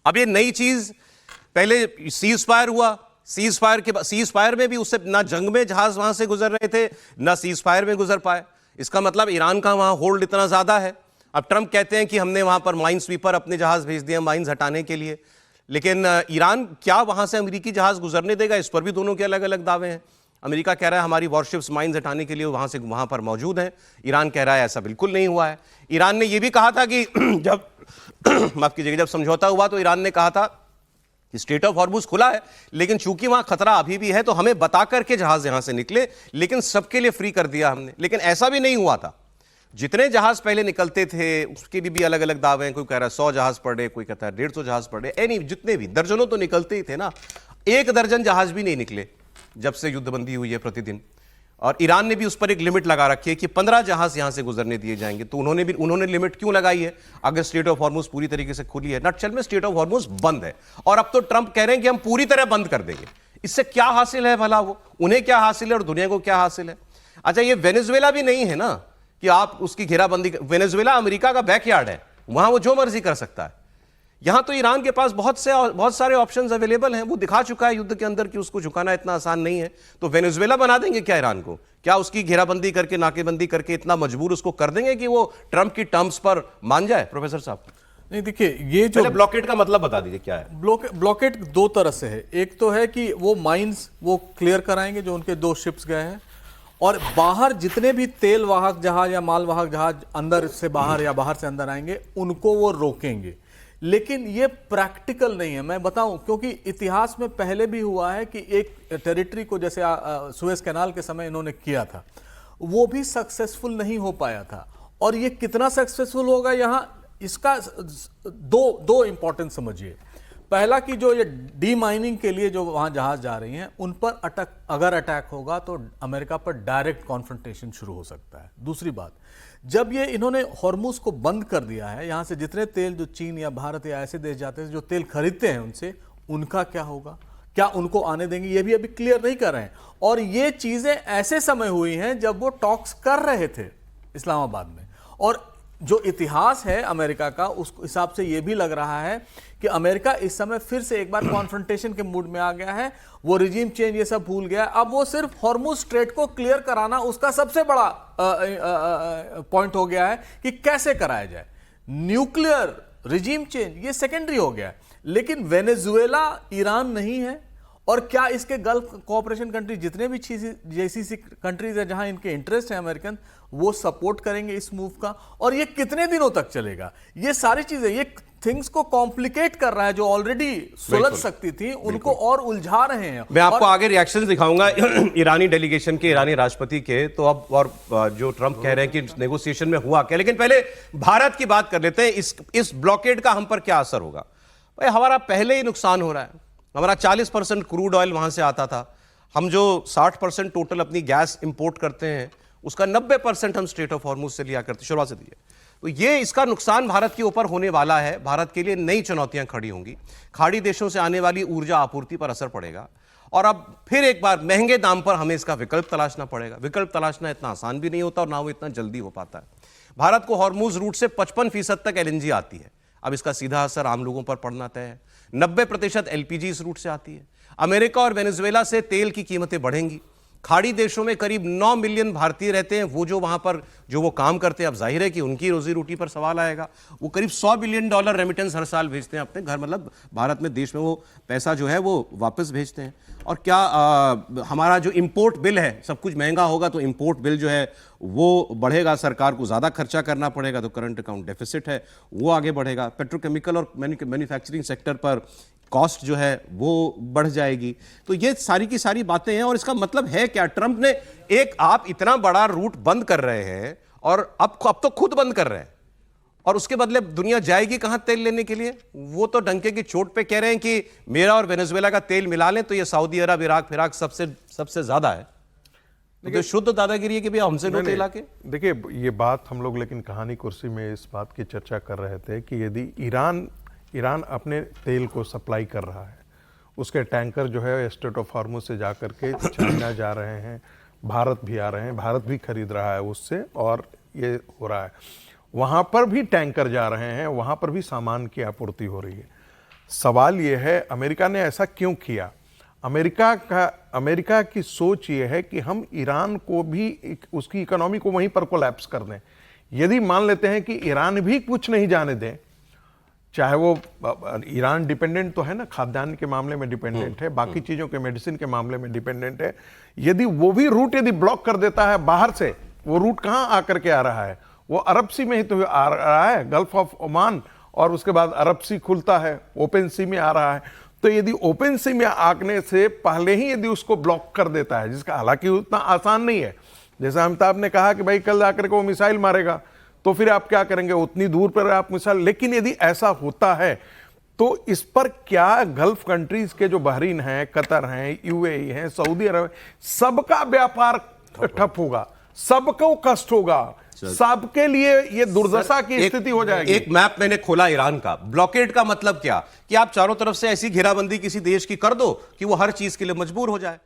अब ये नई चीज, पहले सीज फायर हुआ, सीज फायर में भी उससे ना जंग में जहाज वहां से गुजर रहे थे, ना सीज फायर में गुजर पाए। इसका मतलब ईरान का वहां होल्ड इतना ज्यादा है। अब ट्रंप कहते हैं कि हमने वहां पर माइन स्वीपर अपने जहाज भेज दिए माइंस हटाने के लिए, लेकिन ईरान क्या वहां से अमेरिकी जहाज गुजरने देगा? इस पर भी दोनों के अलग अलग दावे हैं। अमेरिका कह रहा है हमारी वॉरशिप्स माइंस हटाने के लिए वहां पर मौजूद हैं। ईरान कह रहा है ऐसा बिल्कुल नहीं हुआ है। ईरान ने यह भी कहा था कि जब माफ कीजिएगा, जब समझौता हुआ तो ईरान ने कहा था कि स्ट्रेट ऑफ हॉर्मुज खुला है, लेकिन चूंकि वहां खतरा अभी भी है तो हमें बता करके जहाज यहां से निकले, लेकिन सबके लिए फ्री कर दिया हमने। लेकिन ऐसा भी नहीं हुआ था। जितने जहाज पहले निकलते थे उसके लिए भी अलग अलग दावे हैं। कोई कह रहा है 100 जहाज पर डे, कोई कहता है 150 जहाज पर डे, एनी जितने भी दर्जनों तो निकलते ही थे ना। 1 दर्जन जहाज भी नहीं निकले जब से युद्धबंदी हुई है प्रतिदिन। और ईरान ने भी उस पर एक लिमिट लगा रखी है कि 15 जहाज यहां से गुजरने दिए जाएंगे। तो उन्होंने लिमिट क्यों लगाई है अगर स्ट्रेट ऑफ हॉर्मुज पूरी तरीके से खुली है? नटशेल में स्ट्रेट ऑफ हॉर्मुज बंद है, और अब तो ट्रंप कह रहे हैं कि हम पूरी तरह बंद कर देंगे। इससे क्या हासिल है भला? वो उन्हें क्या हासिल है और दुनिया को क्या हासिल है? अच्छा, ये वेनेजुएला भी नहीं है ना कि आप उसकी घेराबंदी। वेनेजुएला अमेरिका का बैकयार्ड है, वहां वो जो मर्जी कर सकता है। यहां तो ईरान के पास बहुत सारे ऑप्शंस अवेलेबल हैं। वो दिखा चुका है युद्ध के अंदर कि उसको झुकाना इतना आसान नहीं है। तो वेनेजुएला बना देंगे क्या ईरान को? क्या उसकी घेराबंदी करके, नाकेबंदी करके इतना मजबूर उसको कर देंगे कि वो ट्रंप की टर्म्स पर मान जाए? प्रोफेसर साहब नहीं, देखिए, ये जो ब्लॉकेड का मतलब बता दीजिए क्या है। ब्लॉकेड 2 तरह से है। एक तो है कि वो माइंस वो क्लियर कराएंगे जो उनके 2 शिप्स गए हैं, और बाहर जितने भी तेल वाहक जहाज या माल वाहक जहाज अंदर से बाहर या बाहर से अंदर आएंगे उनको वो रोकेंगे। लेकिन ये प्रैक्टिकल नहीं है, मैं बताऊं, क्योंकि इतिहास में पहले भी हुआ है कि एक टेरिटरी को, जैसे सुएज कैनाल के समय इन्होंने किया था, वो भी सक्सेसफुल नहीं हो पाया था। और ये कितना सक्सेसफुल होगा यहां, इसका दो इंपॉर्टेंट समझिए। पहला कि जो ये डी माइनिंग के लिए जो वहां जहाज जा रही हैं उन पर अगर अटैक होगा तो अमेरिका पर डायरेक्ट कॉन्फ्रंटेशन शुरू हो सकता है। दूसरी बात, जब ये इन्होंने हॉर्मुज को बंद कर दिया है, यहां से जितने तेल जो चीन या भारत या ऐसे देश जाते हैं जो तेल खरीदते हैं उनसे, उनका क्या होगा? क्या उनको आने देंगे? ये भी अभी क्लियर नहीं कर रहे हैं। और ये चीजें ऐसे समय हुई हैं जब वो टॉक्स कर रहे थे इस्लामाबाद में। और जो इतिहास है अमेरिका का, उस हिसाब से यह भी लग रहा है कि अमेरिका इस समय फिर से एक बार कॉन्फ्रंटेशन के मूड में आ गया है। वो रिजीम चेंज ये सब भूल गया। अब वो सिर्फ हॉर्मुज स्ट्रेट को क्लियर कराना उसका सबसे बड़ा पॉइंट हो गया है कि कैसे कराया जाए। न्यूक्लियर रिजीम चेंज ये सेकेंडरी हो गया है। लेकिन वेनेजुएला ईरान नहीं है, और क्या इसके गल्फ कोऑपरेशन कंट्री जितने भी जैसी कंट्रीज है जहां इनके इंटरेस्ट है अमेरिकन, वो सपोर्ट करेंगे इस मूव का? और ये कितने दिनों तक चलेगा? ये सारी चीजें, ये थिंग्स को कॉम्प्लिकेट कर रहा है। जो ऑलरेडी सुलझ सकती थी उनको और उलझा रहे हैं। मैं आपको आगे रिएक्शंस दिखाऊंगा ईरानी डेलीगेशन के, ईरानी राष्ट्रपति के। तो अब और जो ट्रंप कह रहे हैं कि नेगोशिएशन में हुआ क्या, लेकिन पहले भारत की बात कर लेते हैं। इस ब्लॉकेड का हम पर क्या असर होगा? भाई, हमारा पहले ही नुकसान हो रहा है। हमारा 40% क्रूड ऑयल वहां से आता था। हम जो 60% टोटल अपनी गैस इंपोर्ट करते हैं उसका 90% हम स्ट्रेट ऑफ हॉर्मुज से लिया करते शुरुआत से दिए। तो ये इसका नुकसान भारत के ऊपर होने वाला है। भारत के लिए नई चुनौतियां खड़ी होंगी। खाड़ी देशों से आने वाली ऊर्जा आपूर्ति पर असर पड़ेगा, और अब फिर एक बार महंगे दाम पर हमें इसका विकल्प तलाशना पड़ेगा। विकल्प तलाशना इतना आसान भी नहीं होता और ना वो इतना जल्दी हो पाता है। भारत को हॉर्मुज रूट से 55% तक LNG आती है। अब इसका सीधा असर आम लोगों पर पड़ना तय है। 90% LPG इस रूट से आती है। अमेरिका और वेनेजुएला से तेल की कीमतें बढ़ेंगी। खाड़ी देशों में करीब 9 मिलियन भारतीय रहते हैं। वो जो वहां पर जो वो काम करते हैं, अब जाहिर है कि उनकी रोजी रोटी पर सवाल आएगा। वो करीब $100 बिलियन रेमिटेंस हर साल भेजते हैं अपने घर, मतलब भारत में, देश में वो पैसा जो है वो वापस भेजते हैं। और क्या हमारा जो इंपोर्ट बिल है, सब कुछ महंगा होगा तो इंपोर्ट बिल जो है वो बढ़ेगा। सरकार को ज़्यादा खर्चा करना पड़ेगा तो करंट अकाउंट डेफिसिट है वो आगे बढ़ेगा। पेट्रोकेमिकल और मैन्युफैक्चरिंग सेक्टर पर कॉस्ट जो है वो बढ़ जाएगी। तो ये सारी की सारी बातें हैं। और इसका मतलब है क्या? ट्रंप ने आप इतना बड़ा रूट बंद कर रहे हैं और अब तो खुद बंद कर रहे हैं, और उसके बदले दुनिया जाएगी कहां तेल लेने के लिए? वो तो डंके की चोट पे कह रहे हैं कि मेरा और वेनेजुएला का तेल मिला लें तो ये सऊदी अरब, इराक, फिराक सबसे ज्यादा है। तो शुद्ध दादागिरी है कि भैया हमसे लो तेल आके। देखिए, ये बात हम लोग लेकिन कहानी कुर्सी में इस बात की चर्चा कर रहे थे कि यदि ईरान अपने तेल को सप्लाई कर रहा है, उसके टैंकर जो है स्ट्रेट ऑफ हॉर्मुज से जा करके चाइना जा रहे हैं, भारत भी आ रहे हैं, भारत भी खरीद रहा है उससे, और ये हो रहा है। वहाँ पर भी टैंकर जा रहे हैं, वहाँ पर भी सामान की आपूर्ति हो रही है। सवाल ये है अमेरिका ने ऐसा क्यों किया। अमेरिका की सोच ये है कि हम ईरान को भी उसकी इकोनॉमी को वहीं पर कोलैप्स कर दें। यदि मान लेते हैं कि ईरान भी कुछ नहीं जाने दें, चाहे वो ईरान डिपेंडेंट तो है ना, खाद्यान्न के मामले में डिपेंडेंट है, बाकी चीजों के मेडिसिन के मामले में डिपेंडेंट है, यदि वो भी रूट यदि ब्लॉक कर देता है बाहर से, वो रूट कहां आकर के आ रहा है, वो अरब सी में ही तो आ रहा है, गल्फ ऑफ ओमान, और उसके बाद अरब सी खुलता है, ओपन सी में आ रहा है। तो यदि ओपन सी में आने से पहले ही यदि उसको ब्लॉक कर देता है, जिसका हालांकि उतना आसान नहीं है, जैसा अमिताभ ने कहा कि भाई कल आकर के वो मिसाइल मारेगा, तो फिर आप क्या करेंगे, उतनी दूर पर आप मिसाइल, लेकिन यदि ऐसा होता है तो इस पर क्या गल्फ कंट्रीज के जो बहरीन हैं, कतर हैं, यूएई हैं, सऊदी अरब, सबका व्यापार ठप होगा, सबको कष्ट होगा, सबके लिए ये दुर्दशा की स्थिति हो जाएगी। एक मैप मैंने खोला ईरान का। ब्लॉकेड का मतलब क्या कि आप चारों तरफ से ऐसी घेराबंदी किसी देश की कर दो कि वो हर चीज के लिए मजबूर हो जाए।